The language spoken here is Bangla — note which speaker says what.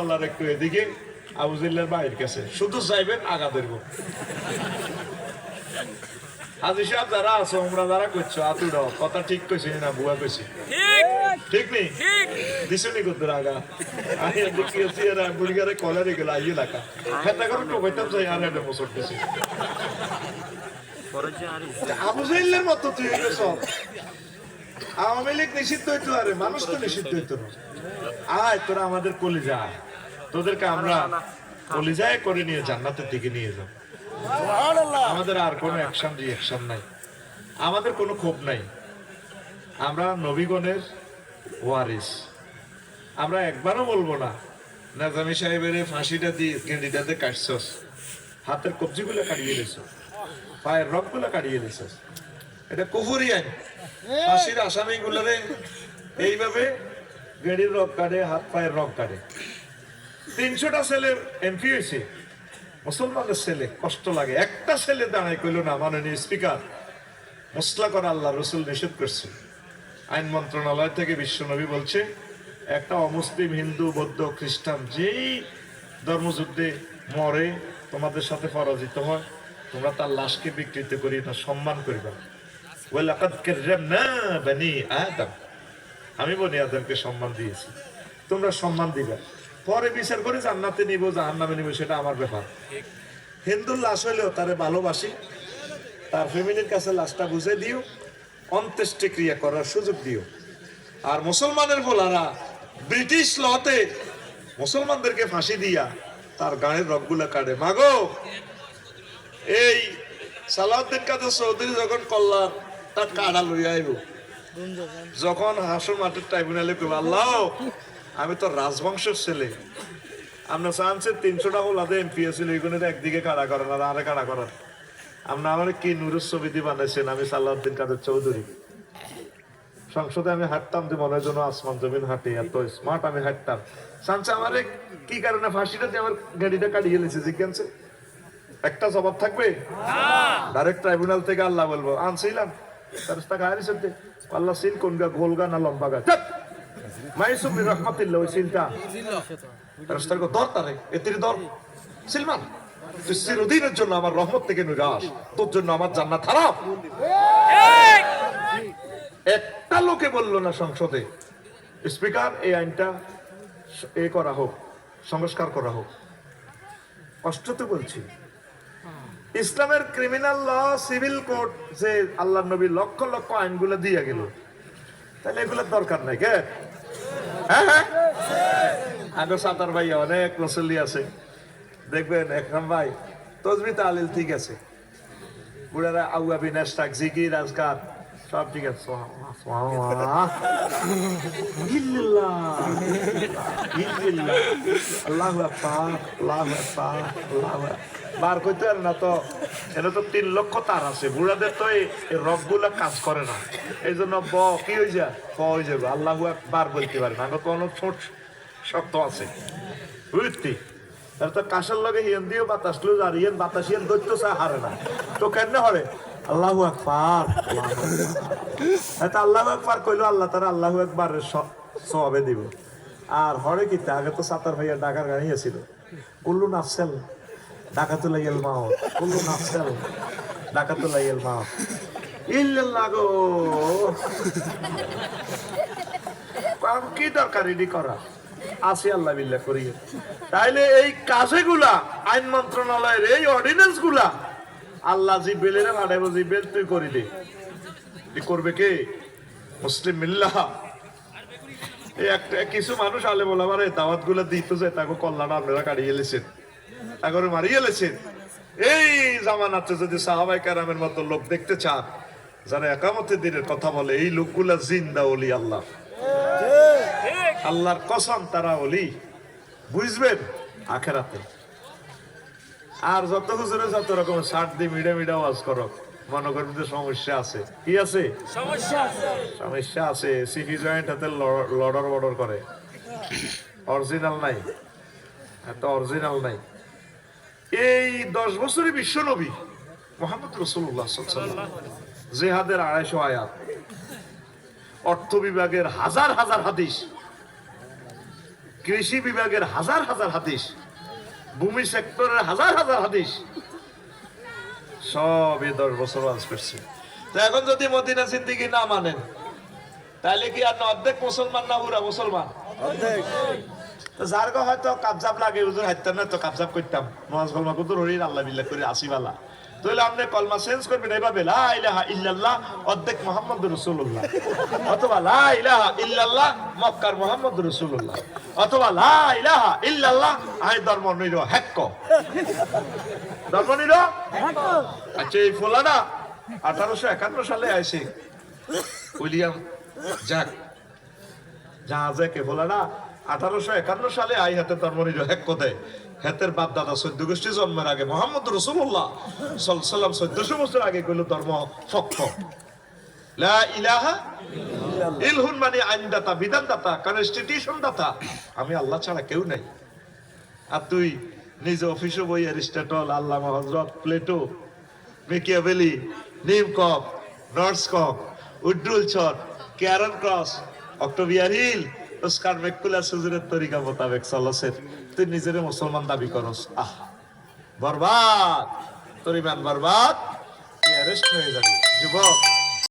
Speaker 1: আল্লাহর একটু এদিকে আবু জিল্লার বাইরের কাছে শুধু চাইবেন আগা ধরব। হাজি সাহেব যারা আছো আমরা যারা করছো আতুড় কথা ঠিক কইছি না বুয়া কইছি ঠিক নেই দিছনি কদ্দুর আগা আমি দেখি আছি আর বুড়িগারে কলারে গেল আইয়ে লাগা হেতা করে তো কইতাম যাই আর এটা বছর দিছি আবু জিল্লার মতো তুই সব আওয়ামী লীগ নিষিদ্ধ হইতো আরে মানুষ তো নিষিদ্ধ হইতো না। আয় তোরা আমাদের কলিজা তোদেরকে আমরা কলিজায় করে নিয়ে জান্নাতের দিকে নিয়ে যাব। আমাদের আর কোনো অ্যাকশন রিঅ্যাকশন নাই, আমাদের কোনো ক্ষোভ নাই। আমরা নবীগণের ওয়ারিস। আমরা একবারও বলবো না নাজামি সাহেবের ফাঁসিটা দিয়ে ক্যান্ডিডেটে কাটছস, হাতের কবজিগুলো কাটিয়ে দিছ, পায়ের রগগুলো কাটিয়ে দিছ, এটা কুফরি আইন। ফাঁসির আসামি গুলারে এইভাবে গেড়ির রগ কাটে, হাত পায়ের রগ কাটে। 300টা ছেলে এমপি হয়েছে, মুসলমানের ছেলে, কষ্ট লাগে। একটা ছেলে দাঁড়ায় কইল না মাননীয় স্পিকার মসলা করা আল্লাহ রসুল নিষেধ করছে। আইন মন্ত্রণালয় থেকে বিশ্বনবী বলছে একটা অমুসলিম হিন্দু বৌদ্ধ খ্রিস্টান যেই ধর্মযুদ্ধে মরে তোমাদের সাথে পরাজিত হয় তোমরা তার লাশকে বিকৃত করি না, সম্মান করিবা। আমি বনি আদমকে সম্মান দিয়েছি, তোমরা সম্মান দিবে। পরে বিচার করে জান্নাতে নিব জাহান্নামে নিব সেটা আমার ব্যাপার। হিন্দুর লাশ হইলেও তারে ভালোবাসি, তার ফ্যামিলির কাছে লাশটা বুঝে দিও, অন্ত্যেষ্টি ক্রিয়া করার সুযোগ দিও। আর মুসলমানের বলারা ব্রিটিশ লতে মুসলমানদেরকে ফাঁসি দিয়া তার গানের রগগুলা কাটে। মাগো এই সালাউদ্দিন কাদের চৌধুরী যখন কল্যাণ তার কাড়া লইয়া আইব, যখন হাসর মাঠের ট্রাইব্যুনালে কইব আল্লাহ আমি তো রাজবংশের ছেলে, আপনার চান্সে 300টা হলাদে এমপি ছিল এইগুলো একদিকে কাড়া করেন আর আরে কাড়া করেন। আপনার আমার কি নুরুস ছবি দিয়ে বানাইছেন আমি সালাউদ্দিন কাদের চৌধুরী। সংসদে আমি হাঁটতাম যে মনের জন্য আসমান জমিন হাঁটি, এত স্মার্ট আমি হাঁটতাম। চান্সে আমার কি কারণে ফাঁসিটা দিয়ে আমার গাড়িটা কাটিয়ে গেছে জিজ্ঞাসা একটা জবাব থাকবে? ডাইরেক্ট ট্রাইব্যুনাল থেকে আল্লাহ বলবো আনছিলাম আল্লাহ সিল কোন গা গোল গা না লম্বা গা মাইসুমি রহমাতিল্লাহ ওই সিলটা দর তারে এতির দর সিলমান তুই চিরদিনের জন্য আমার রহমত থেকে নিরাশ, তোর জন্য আমার জান্নাত হারাম। একটা লোকে বললো না সংসদে স্পিকার এই আইনটা এ করা হোক, সংস্কার করা হোক। কষ্ট তো বলছি ইসলামের ক্রিমিনাল ল সিভিল কোড যে আল্লাহ নবী লক্ষ লক্ষ আইনগুলো দিয়ে গেল, তাহলে এগুলোর দরকার নাই কে? হ্যাঁ হ্যাঁ আগে সাতার ভাই অনেক মুসল্লি আছে দেখবেন একরাম ভাই তসবি তালিল ঠিক আছে, বুড়ারা আউয়াবি নাস্তাক জিকির আজকার সব ঠিক আছে। আল্লাহু আকবার আল্লাহু আকবার আল্লাহু আকবার বার করতে পারে না তো, এটা তো 3 লক্ষ তার আছে। বুড়াদের তো এই রগগুলা কাজ করে না, এই জন্য কি হয়ে যায় হয়ে যাবে আল্লাহু আকবার বলতে পারে না, তো অনেক ছোট শক্ত আছে বুঝতি। তার তো কাশের লগে হিয়ান দিয়ে বাতাস লো আর হিয়ান বাতাস হিয়ান দৈত্য চা হারে না তো কেন হরে আল্লাহু আকবার আল্লাহু আকবার কইলো আল্লাহ তারা আল্লাহু আকবারের সওয়াবে দিব। আর হরে কি আগে তো সাতার ভাইয়া ঢাকার গাড়ি ছিল কুল্লু নাফসেল ডাকাতুল ইল মাউত, কুল্লু নাফসেল ডাকাতুল ইল মাউত ইল্লাল্লাহ গো কি দরকার এডি করা আসি আল্লাহ বিল্লাহ করিয়ে। তাইলে এই কাজেগুলা আইন মন্ত্রণালয়ের এই অর্ডিন্যান্স গুলা আল্লাহ জিব্রাইলের পাঠাইবো, জিব্রাইল তুই করে দে, করবে কে? মুসলিম মিল্লাহ। এই একটা কিছু মানুষ আলে বলা পারে দাওয়াত গুলা দিত যে তাকে কল্যাণ আপনারা কাটিয়ে এলেছেন, তাকে মারিয়ে এলেছেন। এই জামানাতে যদি সাহাবায়ে কেরামের মতো লোক দেখতে চান যারা একামতের দিনের কথা বলে, এই লোকগুলা জিন্দা ওলি আল্লাহ, আল্লাহর কসম তারা ওলি, বুঝবেন আখেরাতে। আর যত হুজুরে যত রকম শার্ট দিয়ে মিডে মিডে ওয়াজ করো মনে করবে যে সমস্যা আছে। কি আছে? সমস্যা আছে। সিফি জয়েন্ট হাতে লড়র বর্ডর করে, অরিজিনাল নাই, এত অরিজিনাল নাই। এই 10 বছরই বিশ্ব নবী মুহাম্মদ রাসূলুল্লাহ সাল্লাল্লাহু আলাইহি ওয়াসাল্লাম জিহাদের 250 আয়াত, অর্থ বিভাগের হাজার হাজার হাদিস, কৃষি বিভাগের হাজার হাজার হাদিস, ভূমি সেক্টরের হাজার হাজার হাদিস সব এই 10 বছর ওয়াজ করছে। তো এখন যদি মদিনা জিন্দিগি না মানেন তাহলে কি আর অর্ধেক মুসলমান না পুরা মুসলমান? তো যার গো হয়তো কাবজাব লাগে হুজুর হাইতাম না তো কাবজাব করতাম নওয়াজ কলমা কুতুর হরি আল্লাহ বিল্লাহ করে আসিবালা, তাহলে আপনি কলমা চেঞ্জ করবেন এইভাবে লা ইলাহা ইল্লাল্লাহ অর্ধেক মুহাম্মদুর রাসূলুল্লাহ, অথবা লা ইলাহা ইল্লাল্লাহ মক্কার মুহাম্মদুর রাসূলুল্লাহ, অথবা লা ইলাহা ইল্লাল্লাহ আই ধর্ম নিল হ্যাক্ক, ধর্ম নিল হ্যাক্ক। আচ্ছা এই ফুলানা 1851 সালে আইছে উইলিয়াম জ্যাক জাহাজে কে ফুলানা 1851 সালে আই হাতে ধর্ম নিল হ্যাক্ক দেয়। হেতের বাপ দাদা 14 গোষ্ঠী জন্মের আগে মুহাম্মদ রাসূলুল্লাহ সাল্লাল্লাহু আলাইহি ওয়াসাল্লাম 1400 বছর আগে কইল ধর্ম ফক্ক লা ইলাহা ইলহুন মানে আইনদাতা, বিধানদাতা, কনস্টিটিউশন দাতা, আমি আল্লাহ ছাড়া কেউ নাই। আর তুই নিজে অফিসে বই অ্যারিস্টটল, আল্লামা হযরত, প্লেটো, মেকিয়াভেলি, নিমকক, নর্সকক, উড্রুল ছট, ক্যারন ক্রস, অক্টোভিয়ার হিল, অস্কার ম্যাকুলাস হুজুরের তরিকা মোতাবেক চলছে, তুই নিজের মুসলমান দাবি করস। আহ বরবাদ, তোর ইমান বরবাদ, তুই অ্যারেস্ট হয়ে যাবি যুবক।